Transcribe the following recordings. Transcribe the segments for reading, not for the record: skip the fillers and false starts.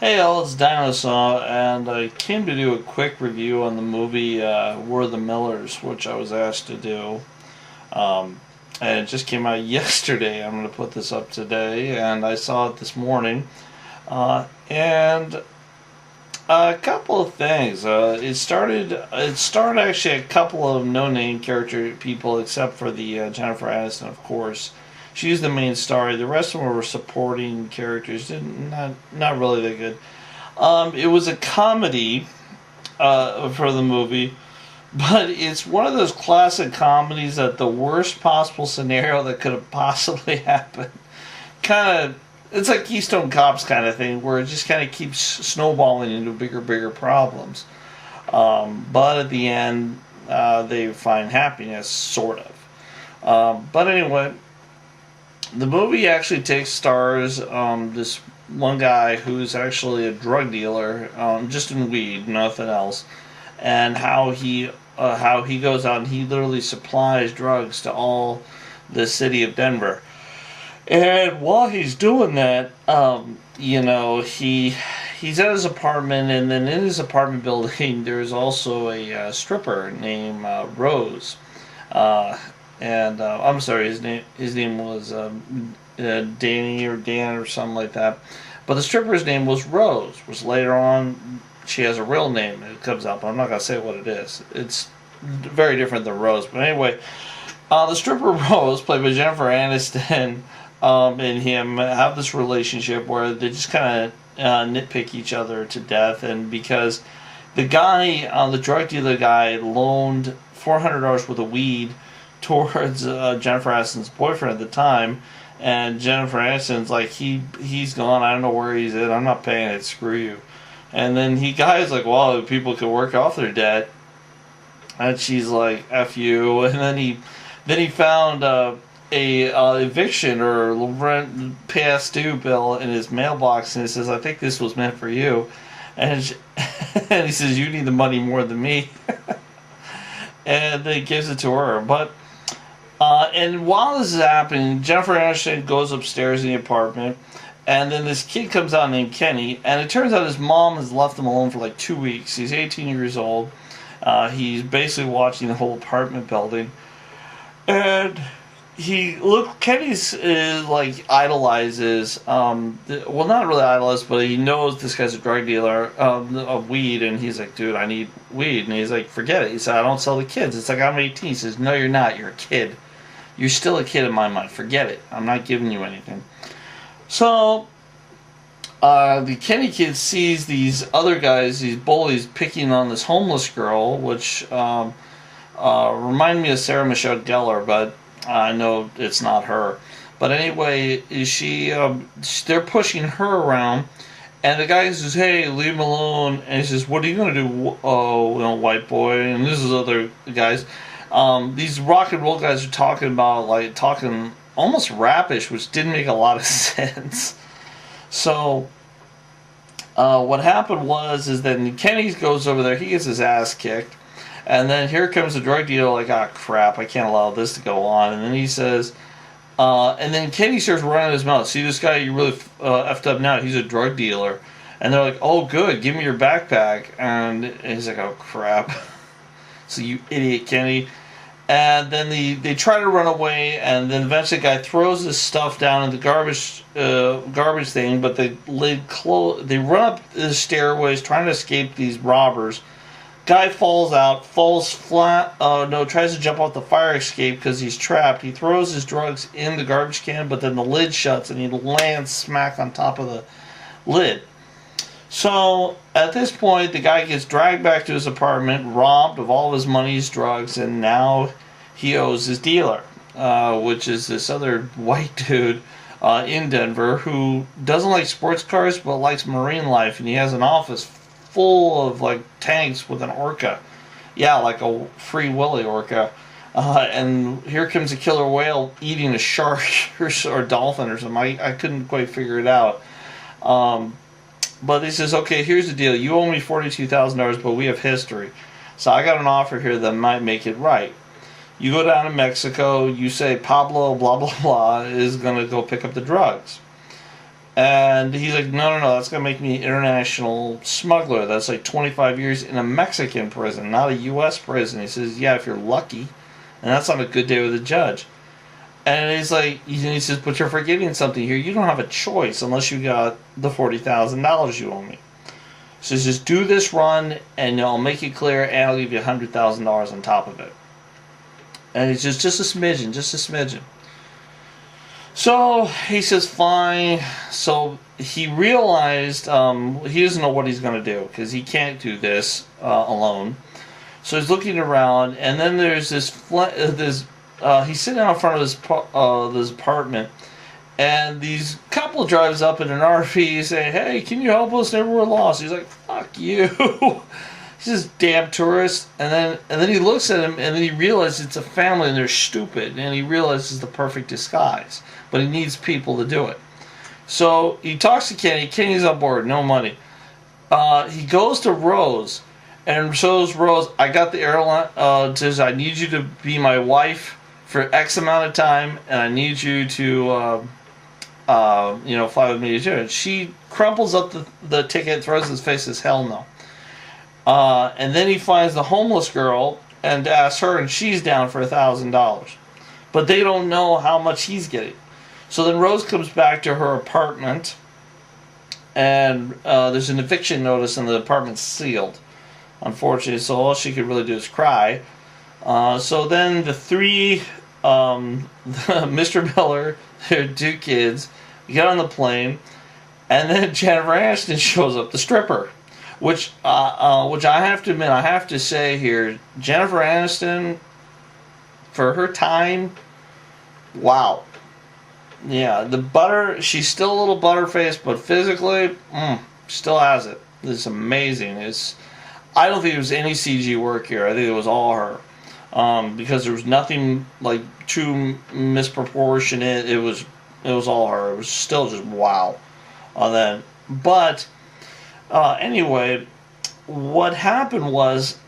Hey all, it's Dinosa, and I came to do a quick review on the movie We're the Millers, which I was asked to do. And it just came out yesterday. I'm going to put this up today, and I saw it this morning. And a couple of things. It starred actually a couple of no-name character people, except for the Jennifer Aniston, of course. She's the main star. The rest of them were supporting characters. Not really that good. It was a comedy for the movie, but it's one of those classic comedies that the worst possible scenario that could have possibly happened. It's like Keystone Cops kind of thing, where it just kind of keeps snowballing into bigger problems. But at the end, they find happiness, sort of. But anyway, the movie actually stars this one guy who's actually a drug dealer, just in weed, nothing else, and how he goes out and he literally supplies drugs to all the city of Denver. And while he's doing that, he's at his apartment, and then in his apartment building there's also a stripper named Rose. I'm sorry, his name was Danny or Dan or something like that. But the stripper's name was Rose, which later on she has a real name. It comes out, but I'm not going to say what it is. It's very different than Rose. But anyway, the stripper Rose, played by Jennifer Aniston, and him have this relationship where they just kind of nitpick each other to death. And because the drug dealer guy, loaned $400 worth of weed towards Jennifer Aniston's boyfriend at the time, and Jennifer Aniston's like, he's gone, I don't know where he's at, I'm not paying it, screw you. And then guy's like, well, people can work off their debt, and she's like, F you. And then he found a eviction or rent past due bill in his mailbox, and he says, I think this was meant for you. And and he says, you need the money more than me. And then he gives it to her. But and while this is happening, Jennifer Aniston goes upstairs in the apartment, and then this kid comes out named Kenny, and it turns out his mom has left him alone for like 2 weeks. He's 18 years old. He's basically watching the whole apartment building, and Kenny's like idolizes, well, not really idolizes, but he knows this guy's a drug dealer of weed, and he's like, dude, I need weed. And he's like, forget it. He said, I don't sell to kids. It's like, I'm 18. He says, no, you're not. You're a kid. You're still a kid in my mind. Forget it. I'm not giving you anything. So the Kenny kid sees these other guys, these bullies, picking on this homeless girl, which remind me of Sarah Michelle Gellar, but I know it's not her. But anyway, they're pushing her around, and the guy says, hey, leave him alone. And he says, what are you going to do, white boy? And this is other guys. These rock and roll guys are talking almost rapish, which didn't make a lot of sense. So what happened is that Kenny goes over there, he gets his ass kicked, and then here comes the drug dealer, like, ah, crap, I can't allow this to go on. And then he says, and then Kenny starts running his mouth. See this guy, you really effed up now. He's a drug dealer. And they're like, oh, good, give me your backpack. And he's like, oh, crap. So you idiot, Kenny. And then they try to run away, and then eventually the guy throws his stuff down in the garbage thing, but the lid closed. They run up the stairways trying to escape these robbers. Guy falls out, falls flat, tries to jump off the fire escape because he's trapped. He throws his drugs in the garbage can, but then the lid shuts and he lands smack on top of the lid. So at this point, the guy gets dragged back to his apartment, robbed of all of his money, his drugs, and now he owes his dealer, which is this other white dude in Denver who doesn't like sports cars but likes marine life, and he has an office full of like tanks with an orca. Yeah, like a Free Willy orca. And here comes a killer whale eating a shark or dolphin or something. I couldn't quite figure it out. But he says, okay, here's the deal. You owe me $42,000, but we have history. So I got an offer here that might make it right. You go down to Mexico, you say Pablo blah blah blah is going to go pick up the drugs. And he's like, no, that's going to make me an international smuggler. That's like 25 years in a Mexican prison, not a U.S. prison. He says, yeah, if you're lucky. And that's on a good day with the judge. And he's like, he says, but you're forgetting something here. You don't have a choice unless you got the $40,000 you owe me. He says, just do this run, and I'll make it clear, and I'll give you $100,000 on top of it. And it's just a smidgen, So he says, fine. So he realized he doesn't know what he's going to do because he can't do this alone. So he's looking around, and then there's he's sitting out in front of this apartment, and these couple drives up in an RV saying, hey, can you help us? Never were lost. He's like, fuck you. He's just damn tourist. And then he looks at him, and then he realizes it's a family and they're stupid, and he realizes it's the perfect disguise. But he needs people to do it. So he talks to Kenny. Kenny's on board, no money. He goes to Rose, and shows Rose, I got the airline, says, I need you to be my wife for X amount of time, and I need you to, fly with me to do it. She crumples up the ticket, throws his face, says, hell no. And then he finds the homeless girl and asks her, and she's down for $1,000. But they don't know how much he's getting. So then Rose comes back to her apartment, and there's an eviction notice, and the apartment's sealed. Unfortunately, so all she could really do is cry. So then the three, Mr. Miller, their two kids, get on the plane, and then Jennifer Aniston shows up, the stripper. Which I have to admit, I have to say here, Jennifer Aniston, for her time, wow. Yeah, she's still a little butterfaced, but physically, still has it. It's amazing. I don't think there was any CG work here. I think it was all her. Because there was nothing like too misproportionate. It was all her. It was still just wow on that. But anyway, what happened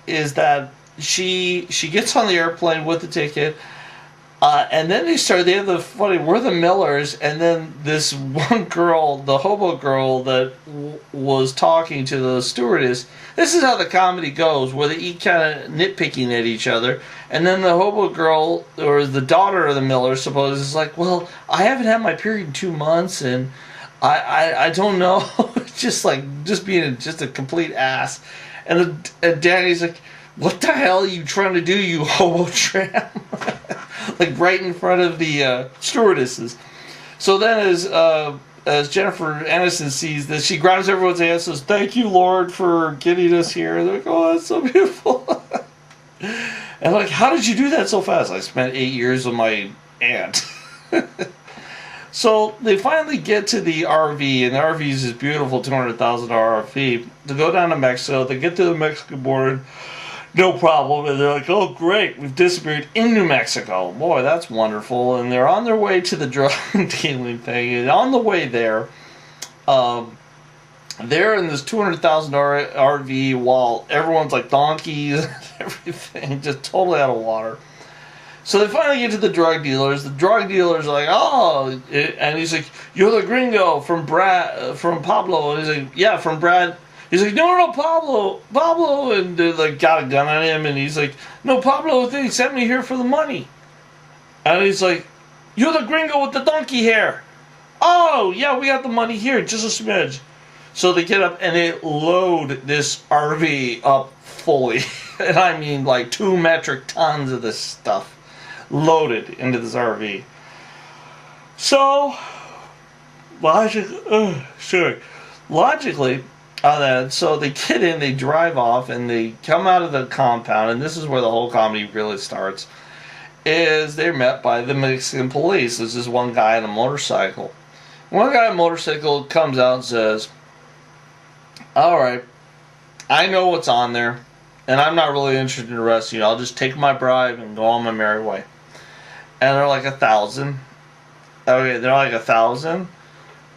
is that she gets on the airplane with the ticket, and then they have the funny, we're the Millers, and then this one girl, the hobo girl that was talking to the stewardess, this is how the comedy goes, where they eat kind of nitpicking at each other, and then the hobo girl, or the daughter of the Millers, suppose, is like, well, I haven't had my period in 2 months, and I don't know, just being just a complete ass. And Danny's like, what the hell are you trying to do, you hobo tramp? Like right in front of the stewardesses. So then as Jennifer Aniston sees this, she grabs everyone's hand and says, thank you, Lord, for getting us here. And they're like, oh, that's so beautiful. And like, how did you do that so fast? I spent 8 years with my aunt. So they finally get to the RV, and the RV is this beautiful $200,000 RV to go down to Mexico. They get to the Mexican border, no problem, and they're like, oh great, we've disappeared in New Mexico. Boy, that's wonderful. And they're on their way to the drug dealing thing, and on the way there, they're in this $200,000 RV while everyone's like donkeys and everything, just totally out of water. So they finally get to the drug dealers. The drug dealers are like, oh, and he's like, you're the gringo from Pablo. And he's like, yeah, from Brad. He's like, no, Pablo. And they like got a gun on him, and he's like, no, Pablo, they sent me here for the money. And he's like, you're the gringo with the donkey hair. Oh, yeah, we got the money here, just a smidge. So they get up and they load this RV up fully. And I mean like 2 metric tons of this stuff loaded into this RV. So, logically, so they get in, they drive off, and they come out of the compound, and this is where the whole comedy really starts, is they're met by the Mexican police. There's this one guy on a motorcycle. One guy on a motorcycle comes out and says, alright, I know what's on there, and I'm not really interested in arresting you. I'll just take my bribe and go on my merry way. And they're like 1,000. Okay, they're like 1,000.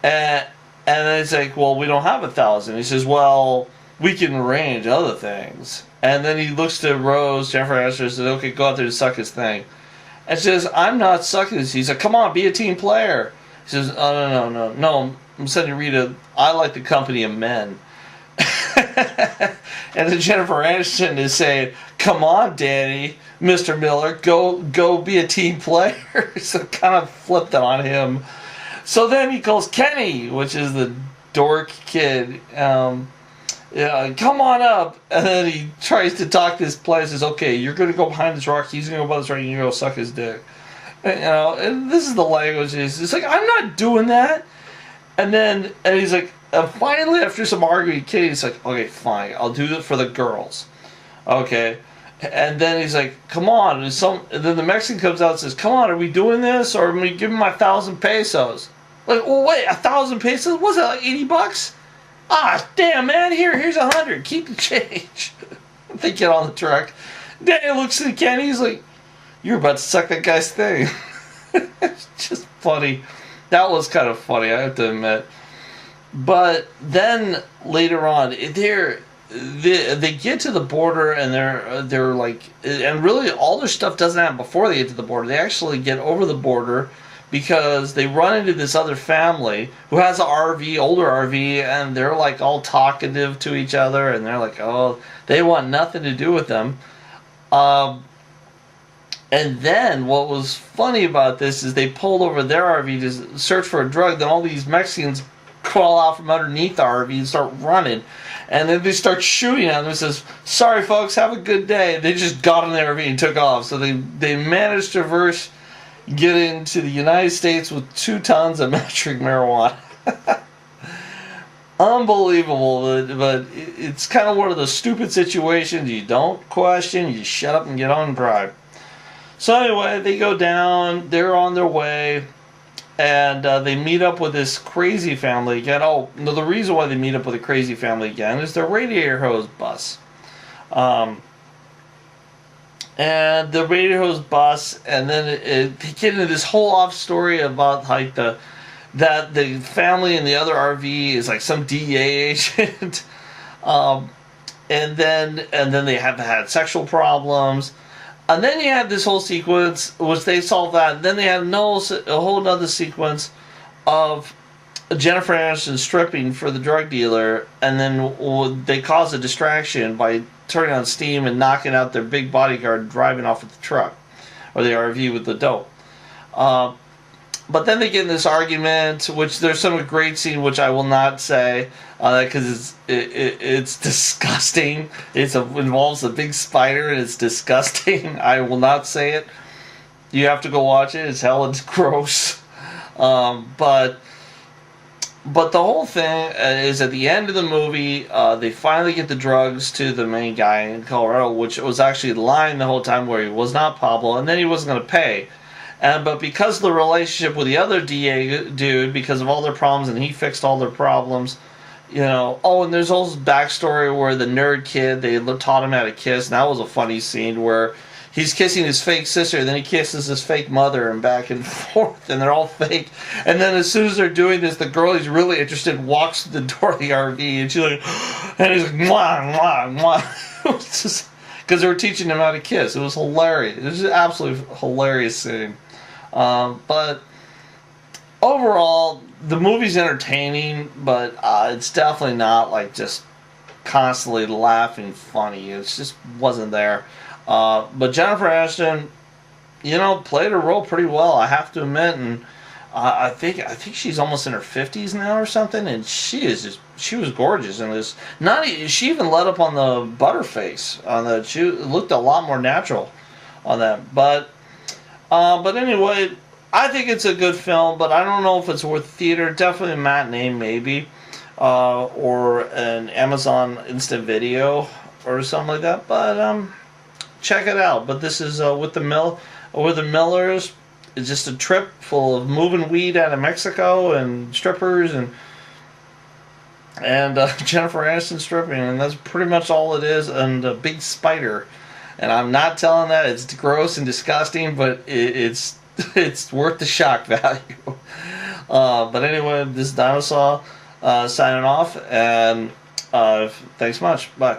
And then it's like, well, we don't have 1,000. He says, well, we can arrange other things. And then he looks to Rose, Jennifer Aniston, and says, okay, go out there and suck his thing. And she says, I'm not sucking this. He's like, come on, be a team player. He says, oh, no. Senorita, I like the company of men. And then Jennifer Aniston is saying, "Come on, Danny, Mr. Miller, go be a team player." So kind of flipped it on him. So then he calls Kenny, which is the dork kid. Yeah, come on up. And then he tries to talk this player. Says, "Okay, you're going to go behind this rock. He's going to go behind this rock. And you're going to go suck his dick." And this is the language. It's like, I'm not doing that. And he's like, finally, after some arguing, Kenny's like, "Okay, fine, I'll do it for the girls." Okay. And then he's like, "Come on." And then the Mexican comes out and says, "Come on, are we doing this? Or am we giving my 1,000 pesos? Like, well, wait, 1,000 pesos? Was it like $80? Ah, damn, man, here's 100. Keep the change." They get on the truck. Danny looks at Kenny, he's like, "You're about to suck that guy's thing." It's just funny. That was kind of funny, I have to admit. But then later on, they get to the border, and they're like, and really all their stuff doesn't happen before they get to the border. They actually get over the border because they run into this other family who has an RV, older RV, and they're like all talkative to each other, and they're like, oh, they want nothing to do with them. And then what was funny about this is they pulled over their RV to search for a drug. Then all these Mexicans crawl out from underneath the RV and start running. And then they start shooting at them and says, "Sorry, folks, have a good day." They just got in the RV and took off. So they managed to get into the United States with 2 tons of metric marijuana. Unbelievable, but it's kind of one of those stupid situations you don't question, you shut up and get on and drive. So anyway, they go down, they're on their way, and they meet up with this crazy family again. Oh, no, the reason why they meet up with a crazy family again is their radiator hose busts. And the radiator hose busts, and then they get into this whole off story about like that the family in the other RV is like some DEA agent, and then they have had sexual problems. And then you have this whole sequence, which they solve that. And then they have a whole other sequence of Jennifer Aniston stripping for the drug dealer, and then they cause a distraction by turning on steam and knocking out their big bodyguard and driving off with the truck, or the RV with the dope. But then they get in this argument, which there's some great scene, which I will not say, because it's disgusting. It involves a big spider, and it's disgusting. I will not say it. You have to go watch it. It's hella gross. But the whole thing is at the end of the movie, they finally get the drugs to the main guy in Colorado, which was actually lying the whole time, where he was not Pablo, and then he wasn't going to pay. But because of the relationship with the other DA dude, because of all their problems, and he fixed all their problems, Oh, and there's also backstory where the nerd kid, they taught him how to kiss, and that was a funny scene where he's kissing his fake sister, and then he kisses his fake mother, and back and forth, and they're all fake. And then as soon as they're doing this, the girl he's really interested in walks to the door of the RV, and she's like, and he's like, mwah, mwah, mwah. It was just, because they were teaching him how to kiss. It was hilarious. It was an absolutely hilarious scene. But overall, the movie's entertaining, but it's definitely not like just constantly laughing funny. It just wasn't there. But Jennifer Aniston, played her role pretty well, I have to admit, and I think she's almost in her 50s now or something, and she was gorgeous in this. She even let up on the butterface on that. She looked a lot more natural on that, but anyway, I think it's a good film, but I don't know if it's worth theater. Definitely a matinee, maybe, or an Amazon Instant Video or something like that. But check it out. But this is with the Millers. It's just a trip full of moving weed out of Mexico and strippers and Jennifer Aniston stripping, and that's pretty much all it is. And a big spider. And I'm not telling that it's gross and disgusting, but it's worth the shock value. But anyway, this is Dinosaur signing off, and thanks much. Bye.